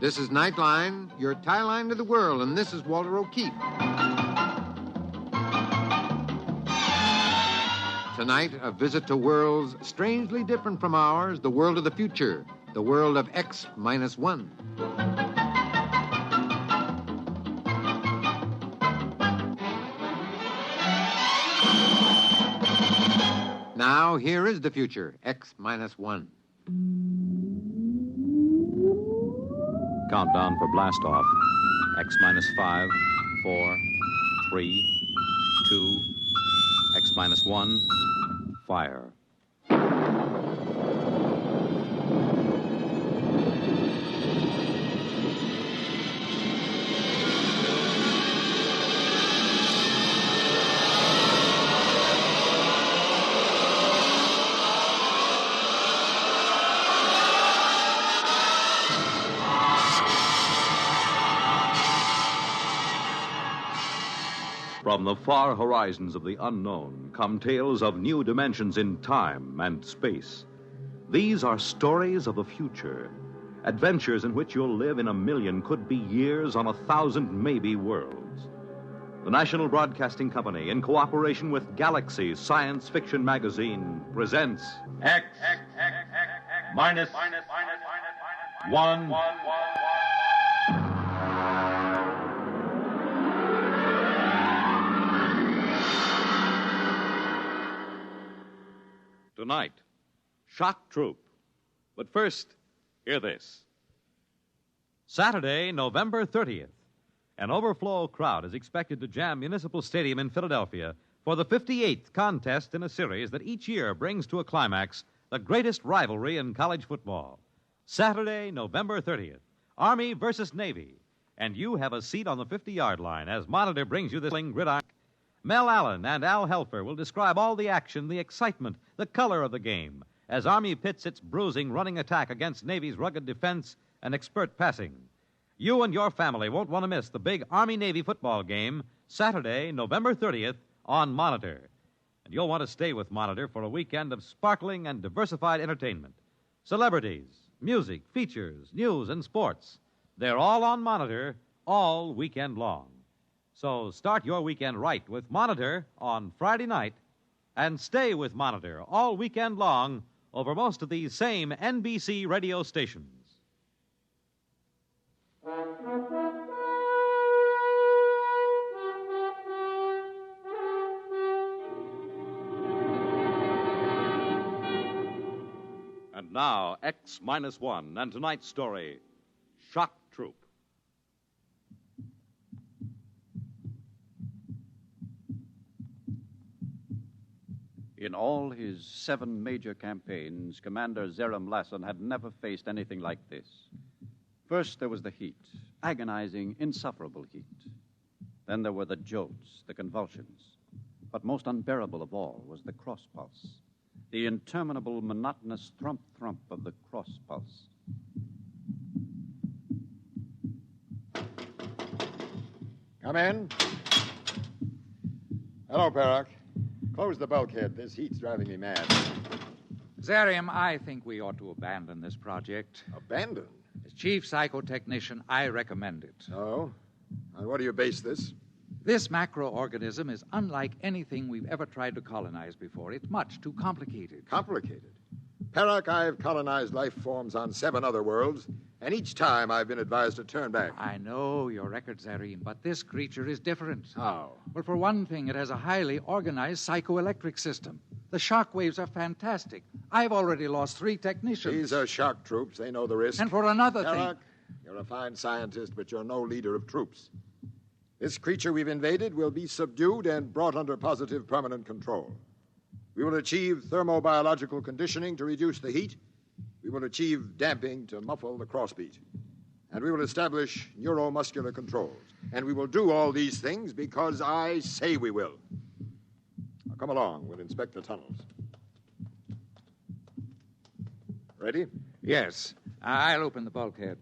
This is Nightline, your tie line to the world, and this is Walter O'Keefe. Tonight, a visit to worlds strangely different from ours, the world of the future, the world of X-1. Now, here is the future, X-1. Countdown for blast-off. X-5, 4, 3, 2, X-1, fire. From the far horizons of the unknown come tales of new dimensions in time and space. These are stories of the future, adventures in which you'll live in a million, could be years, on 1,000 maybe worlds. The National Broadcasting Company, in cooperation with Galaxy Science Fiction Magazine, presents X minus 1. Tonight, Shock Troop. But first, hear this. Saturday, November 30th, an overflow crowd is expected to jam Municipal Stadium in Philadelphia for the 58th contest in a series that each year brings to a climax the greatest rivalry in college football. Saturday, November 30th, Army versus Navy. And you have a seat on the 50-yard line as Monitor brings you this gridiron. Mel Allen and Al Helfer will describe all the action, the excitement, the color of the game, as Army pits its bruising running attack against Navy's rugged defense and expert passing. You and your family won't want to miss the big Army-Navy football game, Saturday, November 30th, on Monitor. And you'll want to stay with Monitor for a weekend of sparkling and diversified entertainment. Celebrities, music, features, news, and sports. They're all on Monitor all weekend long. So start your weekend right with Monitor on Friday night and stay with Monitor all weekend long over most of these same NBC radio stations. And now, X-1 and tonight's story, Shock Troop. In all his 7 major campaigns, Commander Zerem Lassen had never faced anything like this. First, there was the heat, agonizing, insufferable heat. Then there were the jolts, the convulsions. But most unbearable of all was the cross pulse, the interminable, monotonous thump-thump of the cross pulse. Come in. Hello, Perrock. Close the bulkhead. This heat's driving me mad. Zarium, I think we ought to abandon this project. Abandon? As chief psychotechnician, I recommend it. Oh? On what do you base this? This macroorganism is unlike anything we've ever tried to colonize before. It's much too complicated. Complicated? Perrock, I've colonized life forms on 7 other worlds, and each time I've been advised to turn back. I know your record, Zarim, but this creature is different. How? Well, for one thing, it has a highly organized psychoelectric system. The shock waves are fantastic. I've already lost 3 technicians. These are shock troops. They know the risk. And for another Perrock, thing... you're a fine scientist, but you're no leader of troops. This creature we've invaded will be subdued and brought under positive permanent control. We will achieve thermobiological conditioning to reduce the heat. We will achieve damping to muffle the crossbeat. And we will establish neuromuscular controls. And we will do all these things because I say we will. Now, come along. We'll inspect the tunnels. Ready? Yes. I'll open the bulkhead.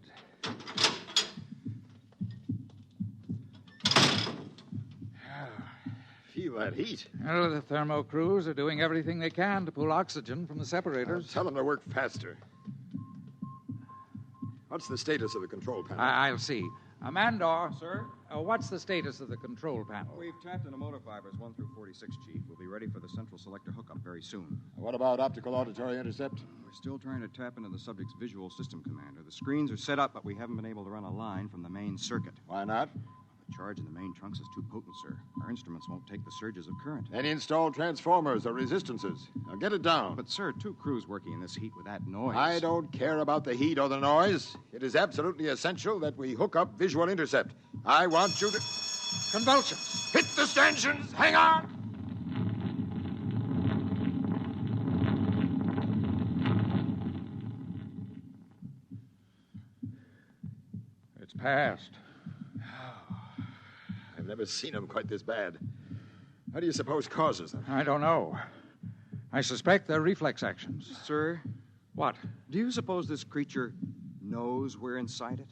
Feel that heat. Well, the thermo crews are doing everything they can to pull oxygen from the separators. Tell them to work faster. What's the status of the control panel? I'll see. Mandor. Sir? What's the status of the control panel? We've tapped into motor fibers 1 through 46, Chief. We'll be ready for the central selector hookup very soon. What about optical auditory intercept? We're still trying to tap into the subject's visual system, Commander. The screens are set up, but we haven't been able to run a line from the main circuit. Why not? The charge in the main trunks is too potent, sir. Our instruments won't take the surges of current. Then install transformers or resistances. Now get it down. But, sir, 2 crews working in this heat with that noise. I don't care about the heat or the noise. It is absolutely essential that we hook up visual intercept. I want you to... Convulsions. Hit the stanchions! Hang on! It's passed. I've never seen them quite this bad. How do you suppose causes them? I don't know. I suspect they're reflex actions. Sir, What? do you suppose this creature knows we're inside it?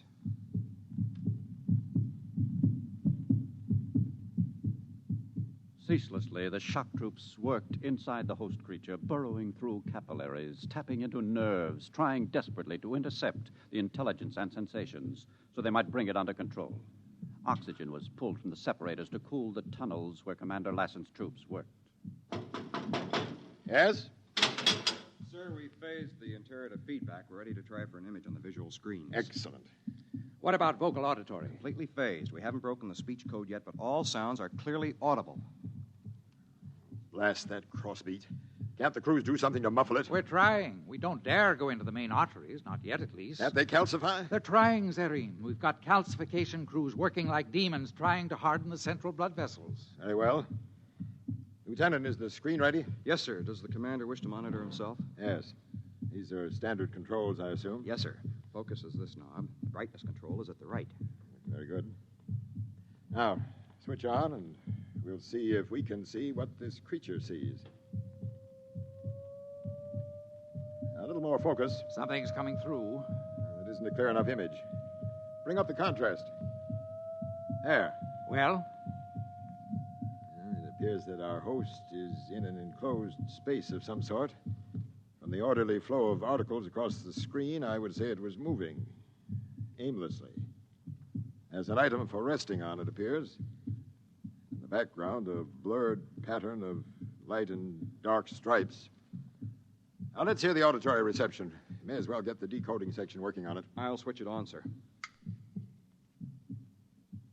Ceaselessly, the shock troops worked inside the host creature, burrowing through capillaries, tapping into nerves, trying desperately to intercept the intelligence and sensations so they might bring it under control. Oxygen was pulled from the separators to cool the tunnels where Commander Lassen's troops worked. Yes? Sir, we phased the iterative feedback. We're ready to try for an image on the visual screens. Excellent. What about vocal auditory? Completely phased. We haven't broken the speech code yet, but all sounds are clearly audible. Blast that crossbeat. Can't the crews do something to muffle it? We're trying. We don't dare go into the main arteries, not yet at least. Can't they calcify? They're trying, Zerine. We've got calcification crews working like demons trying to harden the central blood vessels. Very well. Lieutenant, is the screen ready? Yes, sir. Does the commander wish to monitor himself? Yes. These are standard controls, I assume? Yes, sir. Focus is this knob. Brightness control is at the right. Very good. Now, switch on, and we'll see if we can see what this creature sees. A little more focus. Something's coming through. It isn't a clear enough image. Bring up the contrast. There. Well, It appears that our host is in an enclosed space of some sort. From the orderly flow of articles across the screen, I would say it was moving aimlessly. As an item for resting on, it appears. In the background, a blurred pattern of light and dark stripes. Now, let's hear the auditory reception. May as well get the decoding section working on it. I'll switch it on, sir.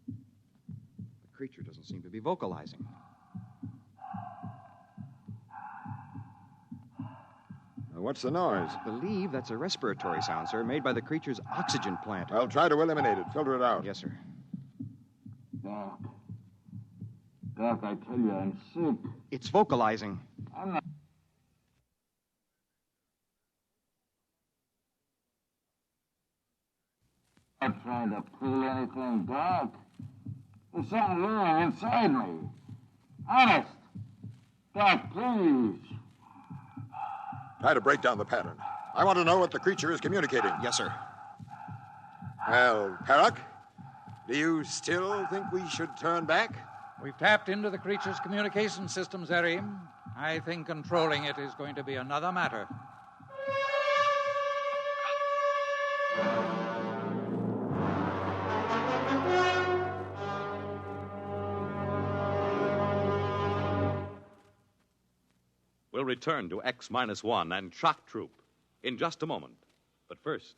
The creature doesn't seem to be vocalizing. Now, what's the noise? I believe that's a respiratory sound, sir, made by the creature's oxygen plant. I'll try to eliminate it. Filter it out. Yes, sir. Doc. Doc, I tell you, I'm sick. It's vocalizing. I'm not. Not trying to pull anything, Doc. There's something wrong inside me. Honest. Doc, please. Try to break down the pattern. I want to know what the creature is communicating. Yes, sir. Well, Perrock, do you still think we should turn back? we've tapped into the creature's communication system, Zerim. I think controlling it is going to be another matter. We'll return to X-1 and Shock Troop in just a moment. But first...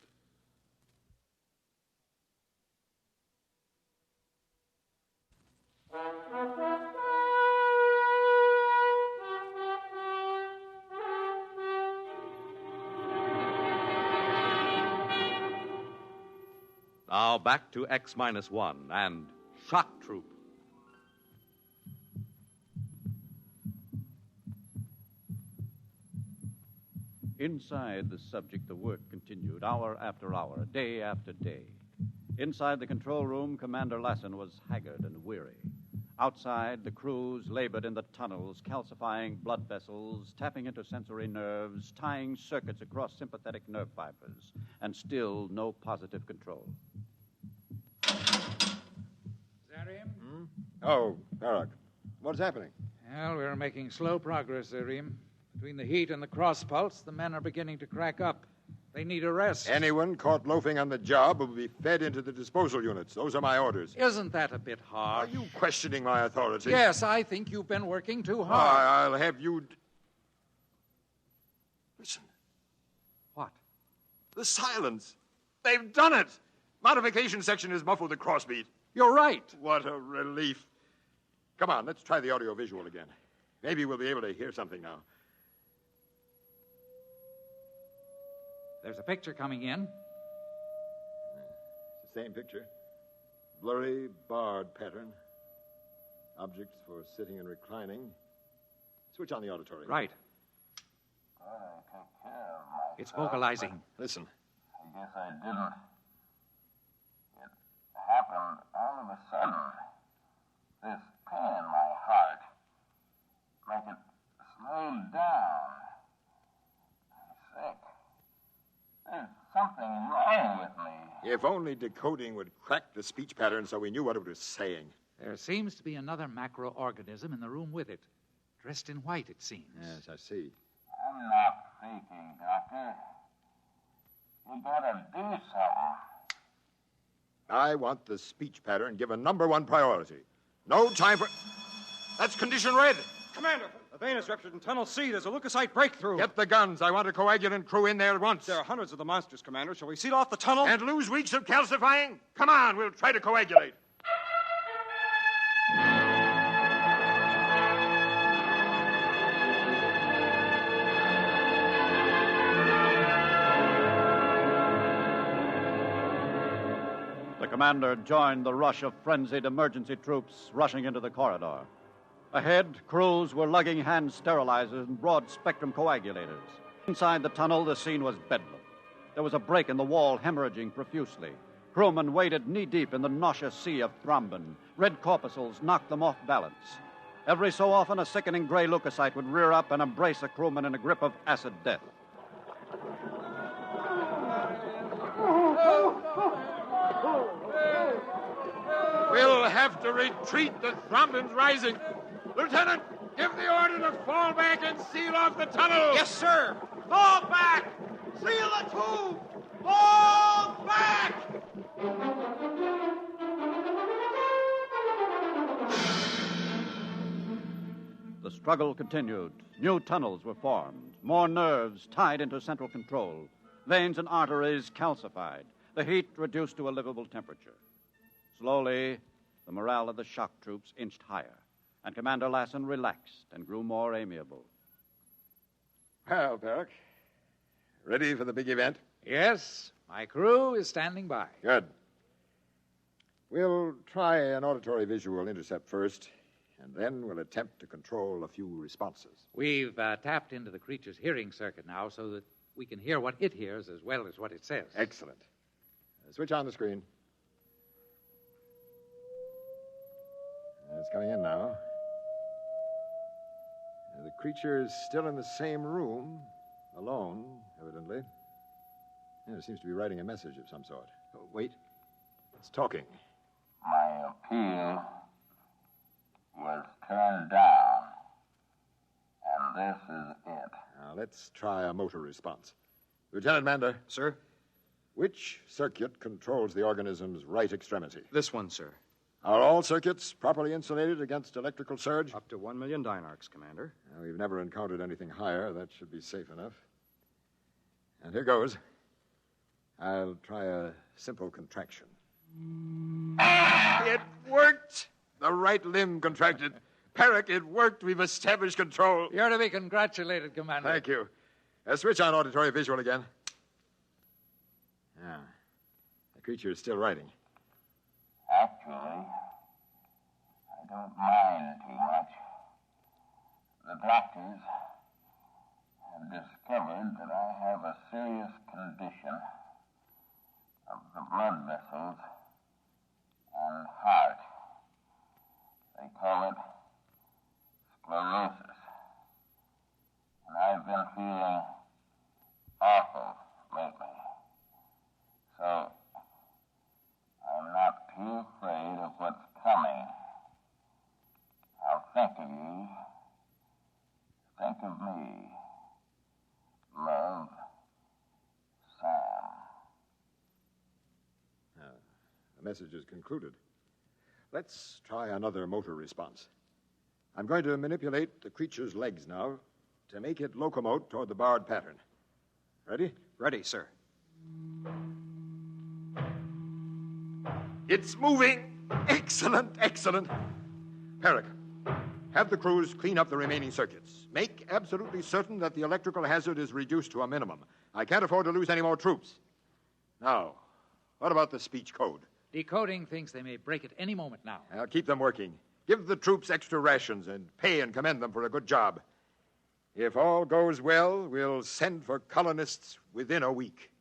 Now back to X-1 and Shock Troop. Inside the subject, the work continued hour after hour, day after day. Inside the control room, Commander Lassen was haggard and weary. Outside, the crews labored in the tunnels, calcifying blood vessels, tapping into sensory nerves, tying circuits across sympathetic nerve fibers, and still no positive control. Zerim? Oh, Barak. What's happening? Well, we're making slow progress, Zerim. Between the heat and the cross pulse, the men are beginning to crack up. They need a rest. Anyone caught loafing on the job will be fed into the disposal units. Those are my orders. Isn't that a bit Are hard? you questioning my authority? Yes, I think you've been working too hard. I'll have you... Listen. What? The silence. They've done it. Modification section is muffled at crossbeat. You're right. What a relief. Come on, let's try the audiovisual again. Maybe we'll be able to hear something now. There's a picture coming in. It's the same picture. Blurry, barred pattern. Objects for sitting and reclining. Switch on the auditory. Right. It's vocalizing. Listen. I guess I didn't. It happened all of a sudden. This pain in my heart. Like it slowed down. I'm sick. There's something wrong with me. If only decoding would crack the speech pattern so we knew what it was saying. There seems to be another macroorganism in the room with it. Dressed in white, it seems. Yes, I see. I'm not faking, Doctor. You gotta do something. I want the speech pattern given number one priority. No time for... That's condition red. Commander, the vein is ruptured in Tunnel C. There's a leukocyte breakthrough. Get the guns. I want a coagulant crew in there at once. There are hundreds of the monsters, Commander. Shall we seal off the tunnel? And lose weeks of calcifying? Come on, we'll try to coagulate. The commander joined the rush of frenzied emergency troops rushing into the corridor. Ahead, crews were lugging hand sterilizers and broad-spectrum coagulators. Inside the tunnel, the scene was bedlam. There was a break in the wall, hemorrhaging profusely. Crewmen waded knee-deep in the nauseous sea of thrombin. Red corpuscles knocked them off balance. Every so often, a sickening gray leukocyte would rear up and embrace a crewman in a grip of acid death. We'll have to retreat. The thrombin's rising. Lieutenant, give the order to fall back and seal off the tunnel. Yes, sir. Fall back! Seal the tube! Fall back! The struggle continued. New tunnels were formed. More nerves tied into central control. Veins and arteries calcified. The heat reduced to a livable temperature. Slowly, the morale of the shock troops inched higher, and Commander Lassen relaxed and grew more amiable. Well, Perrick, ready for the big event? Yes, my crew is standing by. Good. We'll try an auditory visual intercept first, and then we'll attempt to control a few responses. We've tapped into the creature's hearing circuit now so that we can hear what it hears as well as what it says. Excellent. Switch on the screen. It's coming in now. The creature is still in the same room, alone, evidently. It seems to be writing a message of some sort. Oh, wait. It's talking. My appeal was turned down, and this is it. Now, let's try a motor response. Lieutenant Mander. Sir? Which circuit controls the organism's right extremity? This one, sir. Are all circuits properly insulated against electrical surge? Up to 1 million dynarcs, Commander. We've never encountered anything higher. That should be safe enough. And here goes. I'll try a simple contraction. It worked! The right limb contracted. Perrick, it worked. We've established control. You're to be congratulated, Commander. Thank you. Switch on auditory visual again. Yeah. The creature is still writing. Actually, I don't mind too much. The doctors have discovered that I have a serious condition of the blood vessels and heart. They call it sclerosis. And I've been feeling awful lately. So I'm not too afraid of what's coming. I'll think of you. Think of me. Love, The message is concluded. Let's try another motor response. I'm going to manipulate the creature's legs now to make it locomote toward the barred pattern. Ready? Ready, sir. It's moving! Excellent, excellent. Perrick, have the crews clean up the remaining circuits. Make absolutely certain that the electrical hazard is reduced to a minimum. I can't afford to lose any more troops. Now, what about the speech code? Decoding thinks they may break at any moment now. I'll keep them working. Give the troops extra rations and pay and commend them for a good job. If all goes well, we'll send for colonists within a week.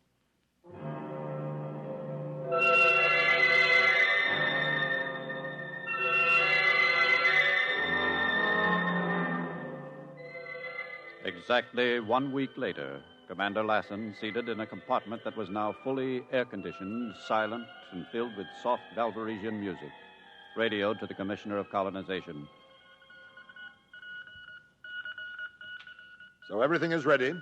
Exactly 1 week later, Commander Lassen, seated in a compartment that was now fully air-conditioned, silent, and filled with soft Valparaisan music, radioed to the Commissioner of Colonization. So everything is ready.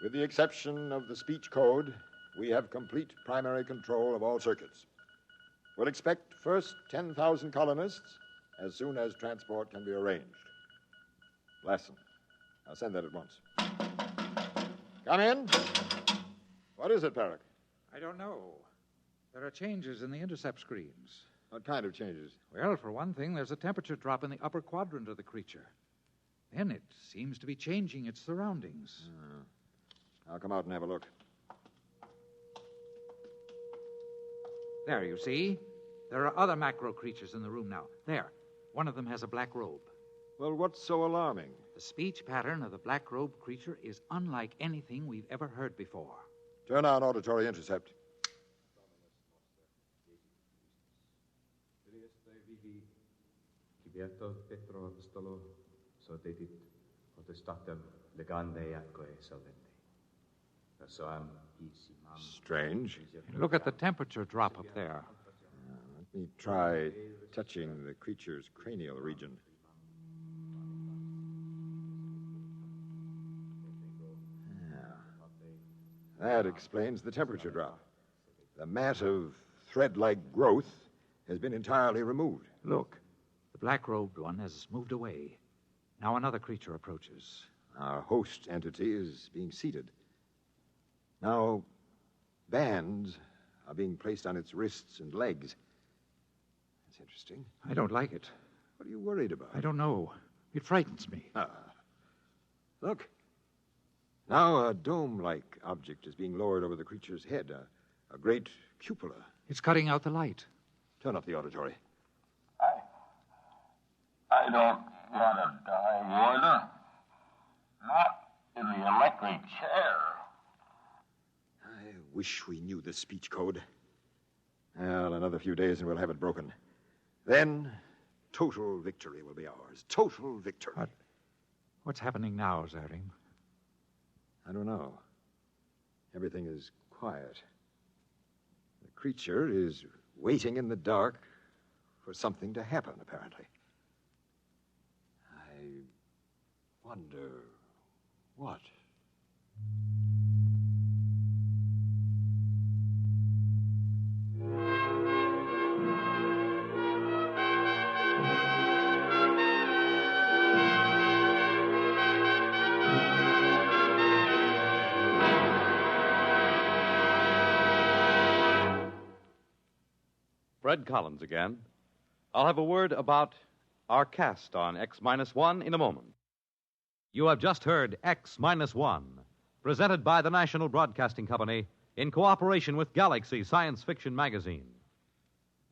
With the exception of the speech code, we have complete primary control of all circuits. We'll expect first 10,000 colonists as soon as transport can be arranged. Lassen, I'll send that at once. Come in. What is it, Perrick? I don't know. There are changes in the intercept screens. What kind of changes? Well, for one thing, there's a temperature drop in the upper quadrant of the creature. Then it seems to be changing its surroundings. I'll come out and have a look. There, you see? There are other macro creatures in the room now. There. One of them has a black robe. Well, what's so alarming? The speech pattern of the black robed creature is unlike anything we've ever heard before. Turn on auditory intercept. Strange. Look at the temperature drop up there. Let me try touching the creature's cranial region. That explains the temperature drop. The mat of thread-like growth has been entirely removed. Look, the black-robed one has moved away. Now another creature approaches. Our host entity is being seated. Now, bands are being placed on its wrists and legs. That's interesting. I don't like it. What are you worried about? I don't know. It frightens me. Look. Now a dome-like object is being lowered over the creature's head, a great cupola. It's cutting out the light. Turn off the auditory. I don't want to die, Warden. Not in the electric chair. I wish we knew the speech code. Well, another few days and we'll have it broken. Then, total victory will be ours. Total victory. What's happening now, Zarim? I don't know. Everything is quiet. The creature is waiting in the dark for something to happen, apparently. I wonder what. Fred Collins again. I'll have a word about our cast on X-1 in a moment. You have just heard X-1, presented by the National Broadcasting Company in cooperation with Galaxy Science Fiction Magazine.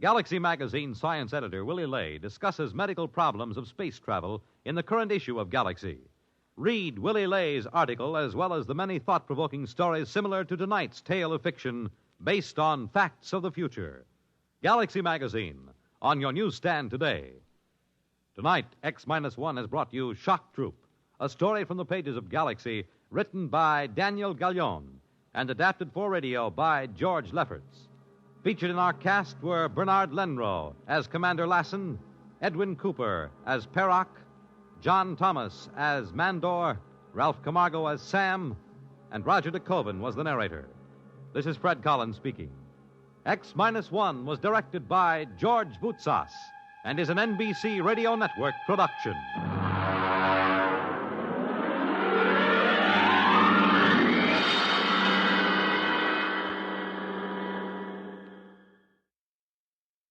Galaxy Magazine science editor Willie Lay discusses medical problems of space travel in the current issue of Galaxy. Read Willie Lay's article as well as the many thought-provoking stories similar to tonight's tale of fiction based on facts of the future. Galaxy Magazine, on your newsstand today. Tonight, X-1 has brought you Shock Troop, a story from the pages of Galaxy, written by Daniel Gallion and adapted for radio by George Lefferts. Featured in our cast were Bernard Lenrow as Commander Lassen, Edwin Cooper as Perrock, John Thomas as Mandor, Ralph Camargo as Sam, and Roger DeKoven was the narrator. This is Fred Collins speaking. X-1 was directed by George Voutsas and is an NBC Radio Network production.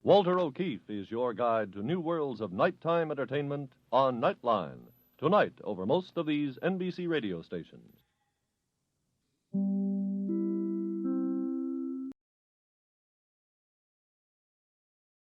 Walter O'Keefe is your guide to new worlds of nighttime entertainment on Nightline, tonight over most of these NBC radio stations.